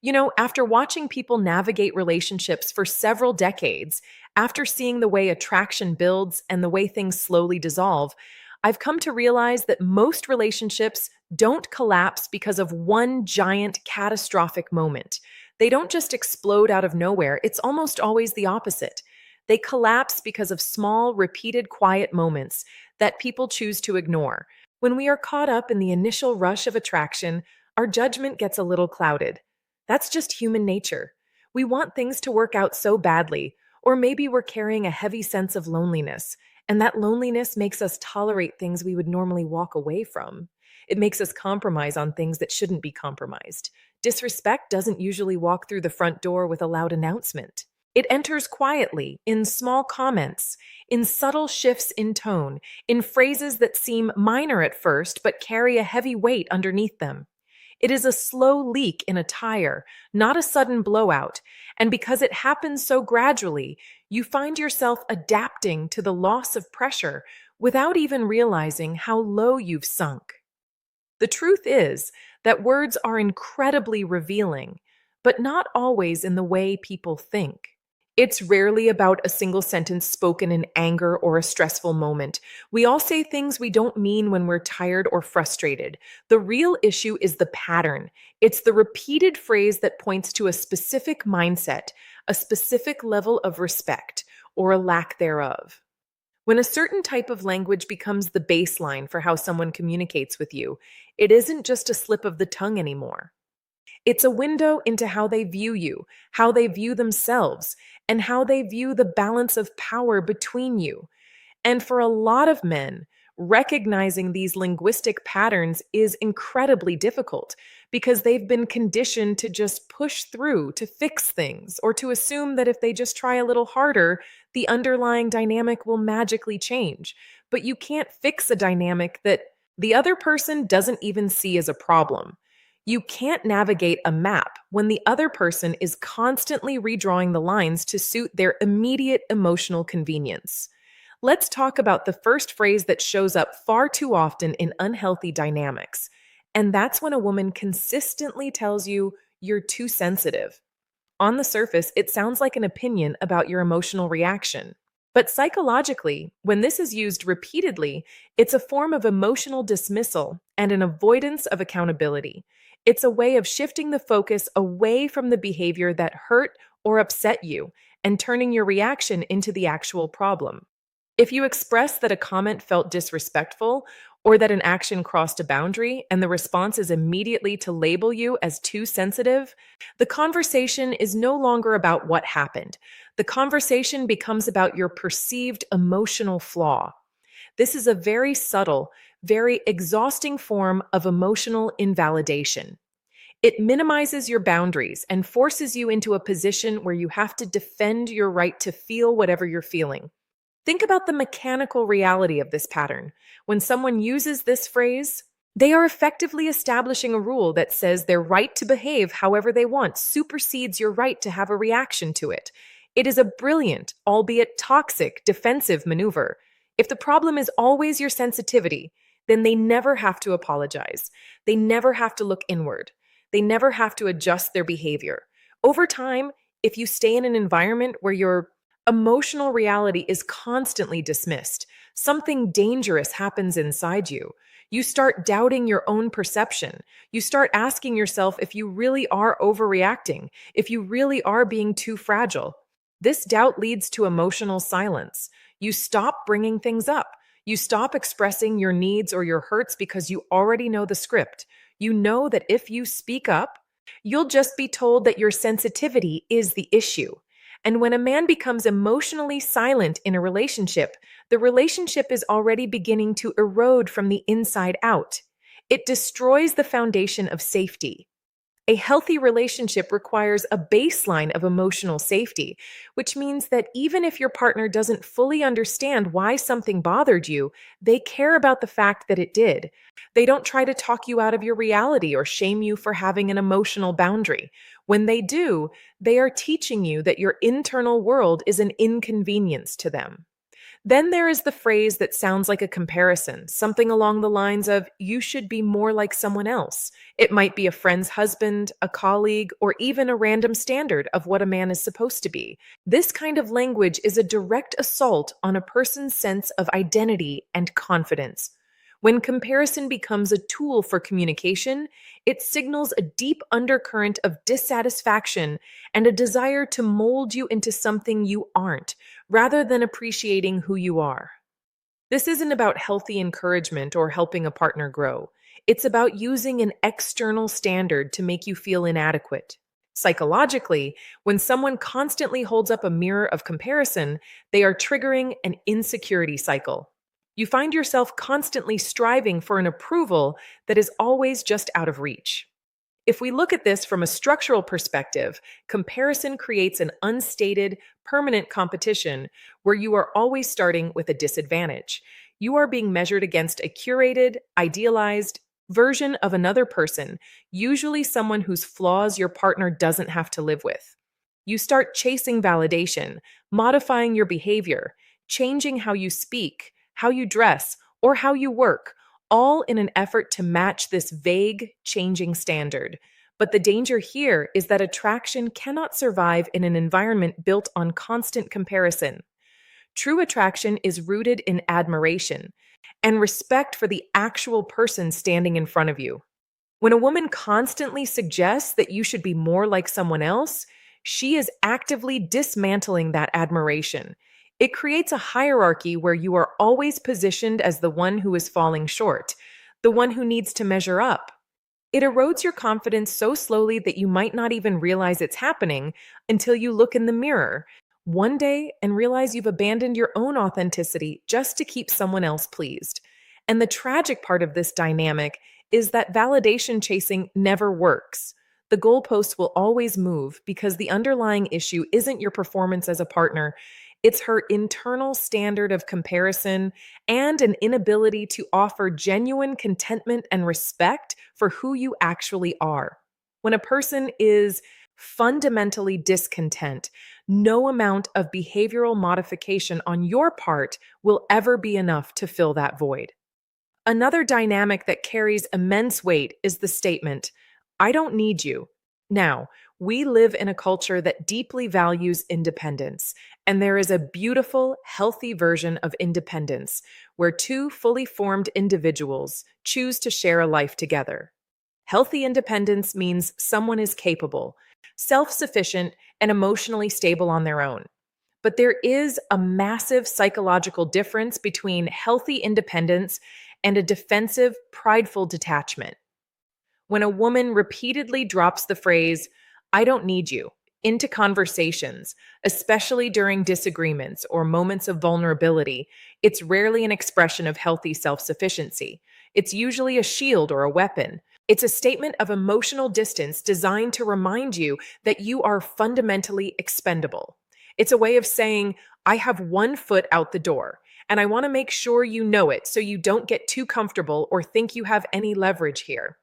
After watching people navigate relationships for several decades, after seeing the way attraction builds and the way things slowly dissolve, I've come to realize that most relationships don't collapse because of one giant catastrophic moment. They don't just explode out of nowhere, it's almost always the opposite. They collapse because of small, repeated, quiet moments that people choose to ignore. When we are caught up in the initial rush of attraction, our judgment gets a little clouded. That's just human nature. We want things to work out so badly, or maybe we're carrying a heavy sense of loneliness, and that loneliness makes us tolerate things we would normally walk away from. It makes us compromise on things that shouldn't be compromised. Disrespect doesn't usually walk through the front door with a loud announcement. It enters quietly, in small comments, in subtle shifts in tone, in phrases that seem minor at first but carry a heavy weight underneath them. It is a slow leak in a tire, not a sudden blowout, and because it happens so gradually, you find yourself adapting to the loss of pressure without even realizing how low you've sunk. The truth is that words are incredibly revealing, but not always in the way people think. It's rarely about a single sentence spoken in anger or a stressful moment. We all say things we don't mean when we're tired or frustrated. The real issue is the pattern. It's the repeated phrase that points to a specific mindset, a specific level of respect, or a lack thereof. When a certain type of language becomes the baseline for how someone communicates with you, it isn't just a slip of the tongue anymore. It's a window into how they view you, how they view themselves, and how they view the balance of power between you. And for a lot of men, recognizing these linguistic patterns is incredibly difficult because they've been conditioned to just push through, to fix things, or to assume that if they just try a little harder, the underlying dynamic will magically change. But you can't fix a dynamic that the other person doesn't even see as a problem. You can't navigate a map when the other person is constantly redrawing the lines to suit their immediate emotional convenience. Let's talk about the first phrase that shows up far too often in unhealthy dynamics. And that's when a woman consistently tells you you're too sensitive. On the surface, it sounds like an opinion about your emotional reaction. But psychologically, when this is used repeatedly, it's a form of emotional dismissal and an avoidance of accountability. It's a way of shifting the focus away from the behavior that hurt or upset you and turning your reaction into the actual problem. If you express that a comment felt disrespectful or that an action crossed a boundary and the response is immediately to label you as too sensitive, the conversation is no longer about what happened. The conversation becomes about your perceived emotional flaw. This is a very subtle, very exhausting form of emotional invalidation. It minimizes your boundaries and forces you into a position where you have to defend your right to feel whatever you're feeling. Think about the mechanical reality of this pattern. When someone uses this phrase, they are effectively establishing a rule that says their right to behave however they want supersedes your right to have a reaction to it. It is a brilliant, albeit toxic, defensive maneuver. If the problem is always your sensitivity, then they never have to apologize. They never have to look inward. They never have to adjust their behavior. Over time, if you stay in an environment where your emotional reality is constantly dismissed, something dangerous happens inside you. You start doubting your own perception. You start asking yourself if you really are overreacting, if you really are being too fragile. This doubt leads to emotional silence. You stop bringing things up. You stop expressing your needs or your hurts because you already know the script. You know that if you speak up, you'll just be told that your sensitivity is the issue. And when a man becomes emotionally silent in a relationship, the relationship is already beginning to erode from the inside out. It destroys the foundation of safety. A healthy relationship requires a baseline of emotional safety, which means that even if your partner doesn't fully understand why something bothered you, they care about the fact that it did. They don't try to talk you out of your reality or shame you for having an emotional boundary. When they do, they are teaching you that your internal world is an inconvenience to them. Then there is the phrase that sounds like a comparison, something along the lines of, you should be more like someone else. It might be a friend's husband, a colleague, or even a random standard of what a man is supposed to be. This kind of language is a direct assault on a person's sense of identity and confidence. When comparison becomes a tool for communication, it signals a deep undercurrent of dissatisfaction and a desire to mold you into something you aren't, rather than appreciating who you are. This isn't about healthy encouragement or helping a partner grow. It's about using an external standard to make you feel inadequate. Psychologically, when someone constantly holds up a mirror of comparison, they are triggering an insecurity cycle. You find yourself constantly striving for an approval that is always just out of reach. If we look at this from a structural perspective, comparison creates an unstated, permanent competition where you are always starting with a disadvantage. You are being measured against a curated, idealized version of another person, usually someone whose flaws your partner doesn't have to live with. You start chasing validation, modifying your behavior, changing how you speak, how you dress, or how you work, all in an effort to match this vague, changing standard. But the danger here is that attraction cannot survive in an environment built on constant comparison. True attraction is rooted in admiration and respect for the actual person standing in front of you. When a woman constantly suggests that you should be more like someone else, she is actively dismantling that admiration. It creates a hierarchy where you are always positioned as the one who is falling short, the one who needs to measure up. It erodes your confidence so slowly that you might not even realize it's happening until you look in the mirror one day and realize you've abandoned your own authenticity just to keep someone else pleased. And the tragic part of this dynamic is that validation chasing never works. The goalposts will always move because the underlying issue isn't your performance as a partner. It's her internal standard of comparison and an inability to offer genuine contentment and respect for who you actually are. When a person is fundamentally discontent, no amount of behavioral modification on your part will ever be enough to fill that void. Another dynamic that carries immense weight is the statement, I don't need you. Now, we live in a culture that deeply values independence, and there is a beautiful, healthy version of independence where two fully formed individuals choose to share a life together. Healthy independence means someone is capable, self sufficient, and emotionally stable on their own. But there is a massive psychological difference between healthy independence and a defensive, prideful detachment. When a woman repeatedly drops the phrase, I don't need you, into conversations, especially during disagreements or moments of vulnerability, it's rarely an expression of healthy self sufficiency. It's usually a shield or a weapon. It's a statement of emotional distance designed to remind you that you are fundamentally expendable. It's a way of saying, I have one foot out the door, and I want to make sure you know it so you don't get too comfortable or think you have any leverage here.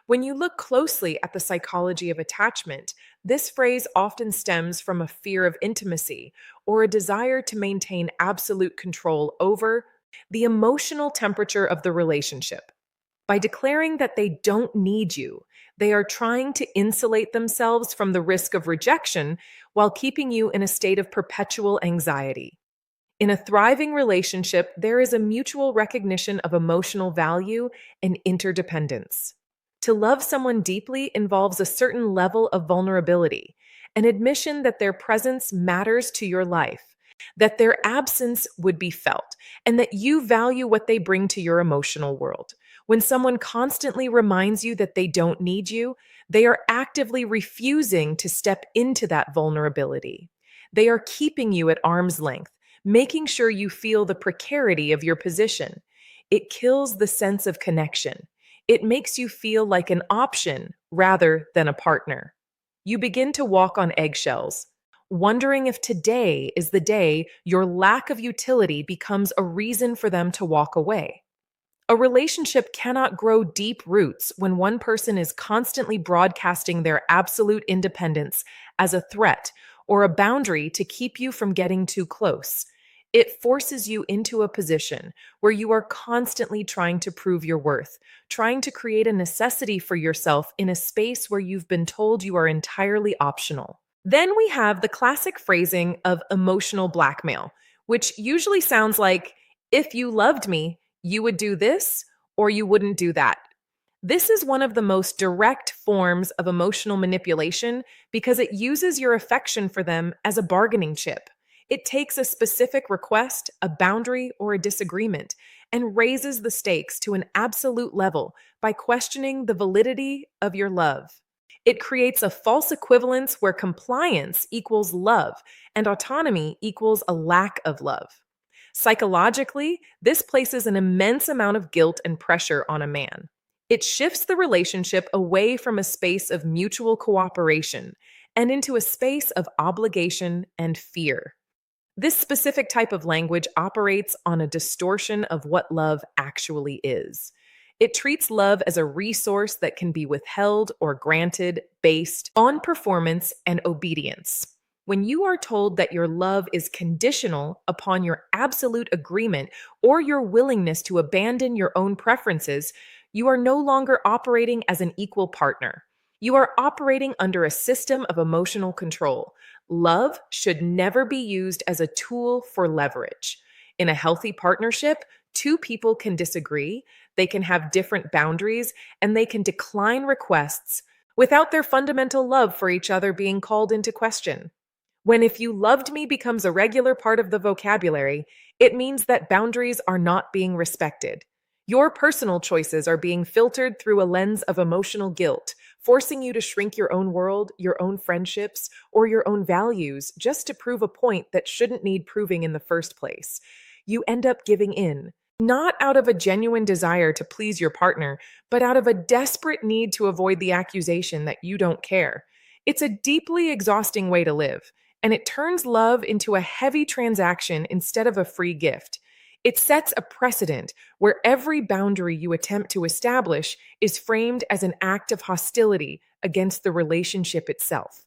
When you look closely at the psychology of attachment, this phrase often stems from a fear of intimacy or a desire to maintain absolute control over the emotional temperature of the relationship. By declaring that they don't need you, they are trying to insulate themselves from the risk of rejection while keeping you in a state of perpetual anxiety. In a thriving relationship, there is a mutual recognition of emotional value and interdependence. To love someone deeply involves a certain level of vulnerability, an admission that their presence matters to your life, that their absence would be felt, and that you value what they bring to your emotional world. When someone constantly reminds you that they don't need you, they are actively refusing to step into that vulnerability. They are keeping you at arm's length, making sure you feel the precarity of your position. It kills the sense of connection. It makes you feel like an option rather than a partner. You begin to walk on eggshells, wondering if today is the day your lack of utility becomes a reason for them to walk away. A relationship cannot grow deep roots when one person is constantly broadcasting their absolute independence as a threat or a boundary to keep you from getting too close. It forces you into a position where you are constantly trying to prove your worth, trying to create a necessity for yourself in a space where you've been told you are entirely optional. Then we have the classic phrasing of emotional blackmail, which usually sounds like, if you loved me, you would do this or you wouldn't do that. This is one of the most direct forms of emotional manipulation because it uses your affection for them as a bargaining chip. It takes a specific request, a boundary, or a disagreement and raises the stakes to an absolute level by questioning the validity of your love. It creates a false equivalence where compliance equals love and autonomy equals a lack of love. Psychologically, this places an immense amount of guilt and pressure on a man. It shifts the relationship away from a space of mutual cooperation and into a space of obligation and fear. This specific type of language operates on a distortion of what love actually is. It treats love as a resource that can be withheld or granted based on performance and obedience. When you are told that your love is conditional upon your absolute agreement or your willingness to abandon your own preferences, you are no longer operating as an equal partner. You are operating under a system of emotional control. Love should never be used as a tool for leverage. In a healthy partnership, two people can disagree, they can have different boundaries, and they can decline requests without their fundamental love for each other being called into question. When if you loved me becomes a regular part of the vocabulary, it means that boundaries are not being respected. Your personal choices are being filtered through a lens of emotional guilt, forcing you to shrink your own world, your own friendships, or your own values just to prove a point that shouldn't need proving in the first place. You end up giving in, not out of a genuine desire to please your partner, but out of a desperate need to avoid the accusation that you don't care. It's a deeply exhausting way to live, and it turns love into a heavy transaction instead of a free gift. It sets a precedent where every boundary you attempt to establish is framed as an act of hostility against the relationship itself.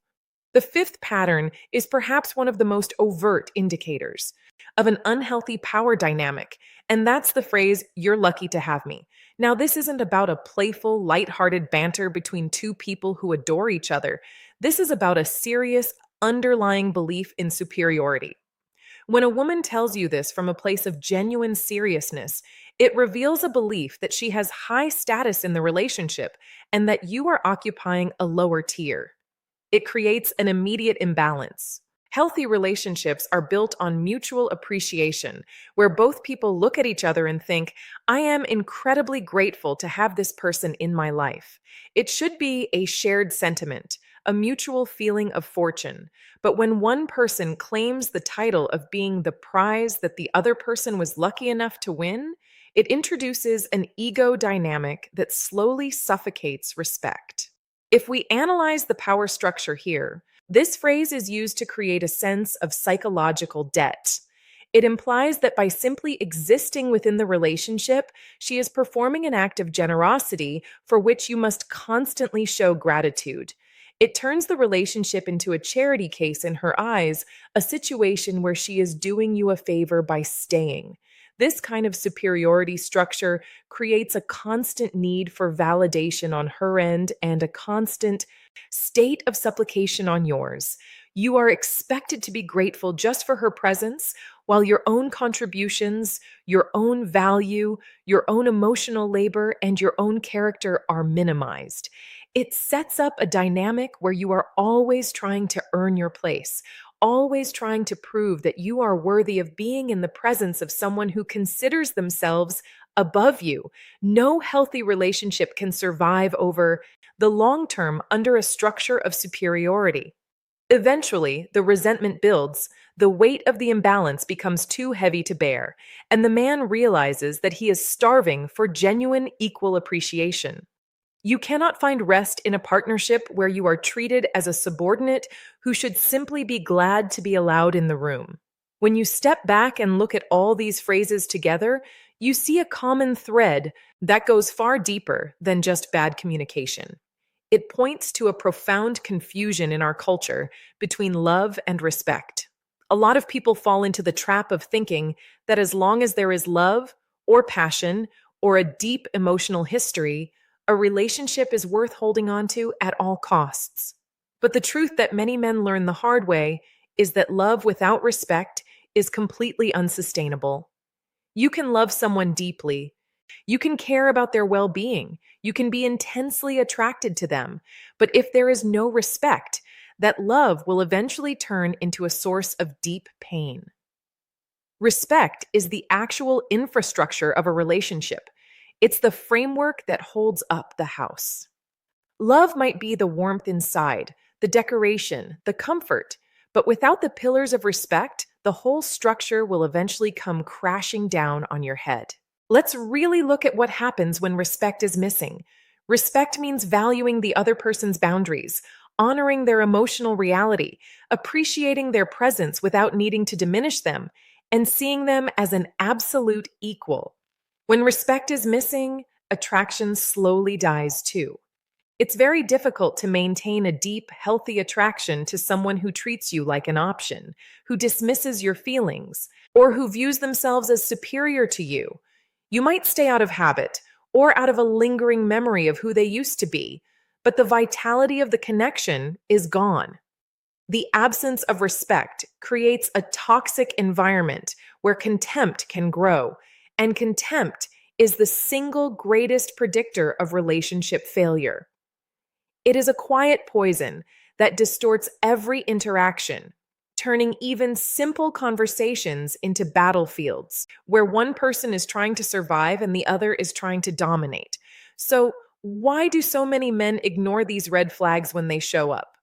The fifth pattern is perhaps one of the most overt indicators of an unhealthy power dynamic, and that's the phrase, "you're lucky to have me." Now, this isn't about a playful, lighthearted banter between two people who adore each other. This is about a serious, underlying belief in superiority. When a woman tells you this from a place of genuine seriousness, it reveals a belief that she has high status in the relationship and that you are occupying a lower tier. It creates an immediate imbalance. Healthy relationships are built on mutual appreciation, where both people look at each other and think, I am incredibly grateful to have this person in my life. It should be a shared sentiment, a mutual feeling of fortune. But when one person claims the title of being the prize that the other person was lucky enough to win, it introduces an ego dynamic that slowly suffocates respect. If we analyze the power structure here, this phrase is used to create a sense of psychological debt. It implies that by simply existing within the relationship, she is performing an act of generosity for which you must constantly show gratitude. It turns the relationship into a charity case in her eyes, a situation where she is doing you a favor by staying. This kind of superiority structure creates a constant need for validation on her end and a constant state of supplication on yours. You are expected to be grateful just for her presence, while your own contributions, your own value, your own emotional labor, and your own character are minimized. It sets up a dynamic where you are always trying to earn your place, always trying to prove that you are worthy of being in the presence of someone who considers themselves above you. No healthy relationship can survive over the long term under a structure of superiority. Eventually, the resentment builds, the weight of the imbalance becomes too heavy to bear, and the man realizes that he is starving for genuine equal appreciation. You cannot find rest in a partnership where you are treated as a subordinate who should simply be glad to be allowed in the room. When you step back and look at all these phrases together, you see a common thread that goes far deeper than just bad communication. It points to a profound confusion in our culture between love and respect. A lot of people fall into the trap of thinking that as long as there is love or passion or a deep emotional history, a relationship is worth holding on to at all costs. But the truth that many men learn the hard way is that love without respect is completely unsustainable. You can love someone deeply. You can care about their well being. You can be intensely attracted to them. But if there is no respect, that love will eventually turn into a source of deep pain. Respect is the actual infrastructure of a relationship, it's the framework that holds up the house. Love might be the warmth inside, the decoration, the comfort, but without the pillars of respect, the whole structure will eventually come crashing down on your head. Let's really look at what happens when respect is missing. Respect means valuing the other person's boundaries, honoring their emotional reality, appreciating their presence without needing to diminish them, and seeing them as an absolute equal. When respect is missing, attraction slowly dies too. It's very difficult to maintain a deep, healthy attraction to someone who treats you like an option, who dismisses your feelings, or who views themselves as superior to you. You might stay out of habit or out of a lingering memory of who they used to be, but the vitality of the connection is gone. The absence of respect creates a toxic environment where contempt can grow, and contempt is the single greatest predictor of relationship failure. It is a quiet poison that distorts every interaction, turning even simple conversations into battlefields where one person is trying to survive and the other is trying to dominate. So, why do so many men ignore these red flags when they show up?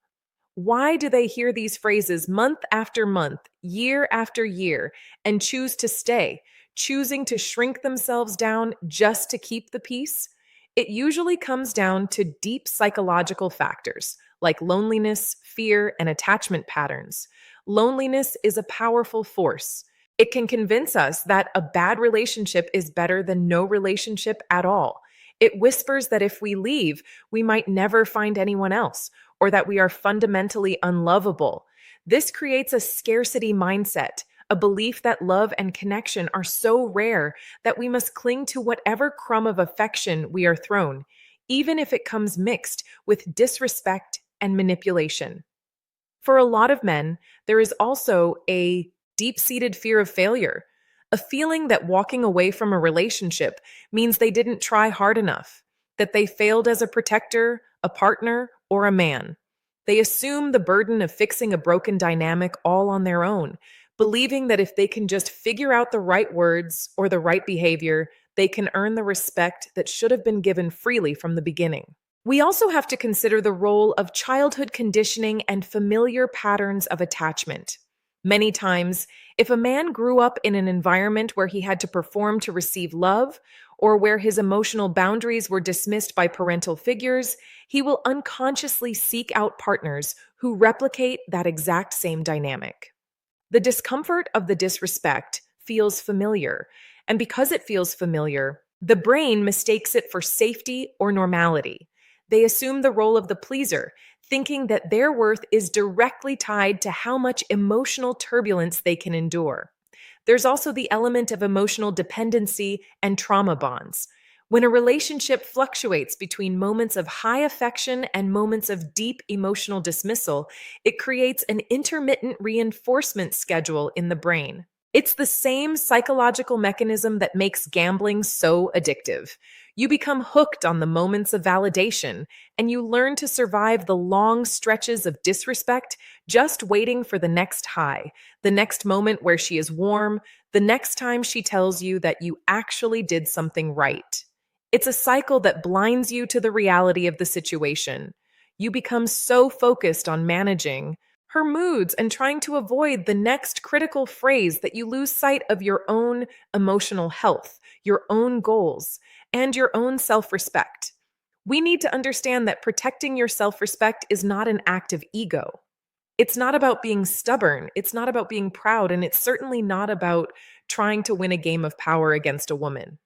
Why do they hear these phrases month after month, year after year, and choose to stay, choosing to shrink themselves down just to keep the peace? It usually comes down to deep psychological factors like loneliness, fear, and attachment patterns. Loneliness is a powerful force. It can convince us that a bad relationship is better than no relationship at all. It whispers that if we leave, we might never find anyone else, or that we are fundamentally unlovable. This creates a scarcity mindset, a belief that love and connection are so rare that we must cling to whatever crumb of affection we are thrown, even if it comes mixed with disrespect and manipulation. For a lot of men, there is also a deep seated fear of failure, a feeling that walking away from a relationship means they didn't try hard enough, that they failed as a protector, a partner, or a man. They assume the burden of fixing a broken dynamic all on their own, believing that if they can just figure out the right words or the right behavior, they can earn the respect that should have been given freely from the beginning. We also have to consider the role of childhood conditioning and familiar patterns of attachment. Many times, if a man grew up in an environment where he had to perform to receive love, or where his emotional boundaries were dismissed by parental figures, he will unconsciously seek out partners who replicate that exact same dynamic. The discomfort of the disrespect feels familiar, and because it feels familiar, the brain mistakes it for safety or normality. They assume the role of the pleaser, thinking that their worth is directly tied to how much emotional turbulence they can endure. There's also the element of emotional dependency and trauma bonds. When a relationship fluctuates between moments of high affection and moments of deep emotional dismissal, it creates an intermittent reinforcement schedule in the brain. It's the same psychological mechanism that makes gambling so addictive. You become hooked on the moments of validation, and you learn to survive the long stretches of disrespect just waiting for the next high, the next moment where she is warm, the next time she tells you that you actually did something right. It's a cycle that blinds you to the reality of the situation. You become so focused on managing her moods and trying to avoid the next critical phrase that you lose sight of your own emotional health, your own goals, and your own self respect. We need to understand that protecting your self respect is not an act of ego. It's not about being stubborn, it's not about being proud, and it's certainly not about trying to win a game of power against a woman.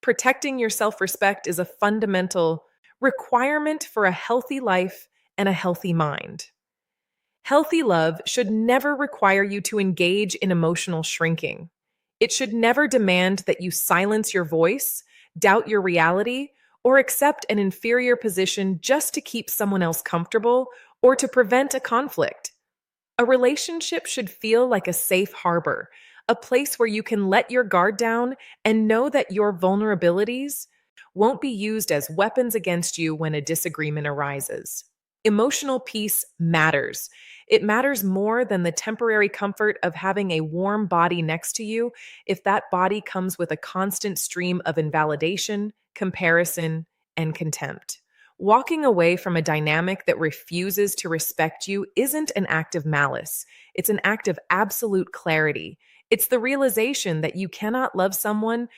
Protecting your self respect is a fundamental requirement for a healthy life and a healthy mind. Healthy love should never require you to engage in emotional shrinking. It should never demand that you silence your voice, doubt your reality, or accept an inferior position just to keep someone else comfortable or to prevent a conflict. A relationship should feel like a safe harbor, a place where you can let your guard down and know that your vulnerabilities won't be used as weapons against you when a disagreement arises. Emotional peace matters. It matters more than the temporary comfort of having a warm body next to you if that body comes with a constant stream of invalidation, comparison, and contempt. Walking away from a dynamic that refuses to respect you isn't an act of malice. It's an act of absolute clarity. It's the realization that you cannot love someone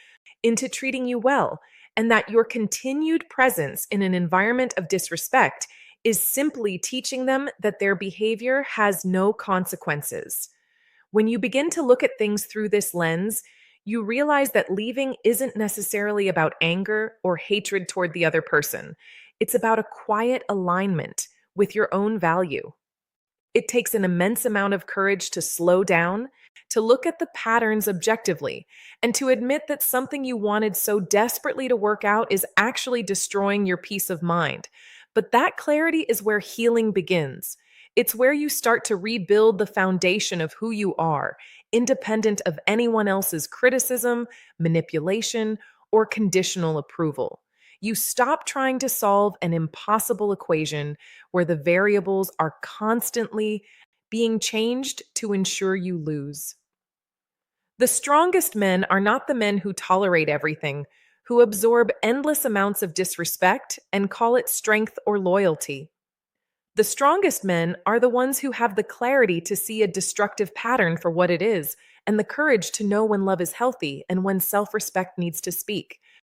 into treating you well, and that your continued presence in an environment of disrespect is simply teaching them that their behavior has no consequences. When you begin to look at things through this lens, you realize that leaving isn't necessarily about anger or hatred toward the other person. It's about a quiet alignment with your own value. It takes an immense amount of courage to slow down, to look at the patterns objectively, and to admit that something you wanted so desperately to work out is actually destroying your peace of mind. But that clarity is where healing begins. It's where you start to rebuild the foundation of who you are, independent of anyone else's criticism, manipulation, or conditional approval. You stop trying to solve an impossible equation where the variables are constantly being changed to ensure you lose. The strongest men are not the men who tolerate everything, who absorb endless amounts of disrespect and call it strength or loyalty. The strongest men are the ones who have the clarity to see a destructive pattern for what it is, and the courage to know when love is healthy and when self respect needs to speak.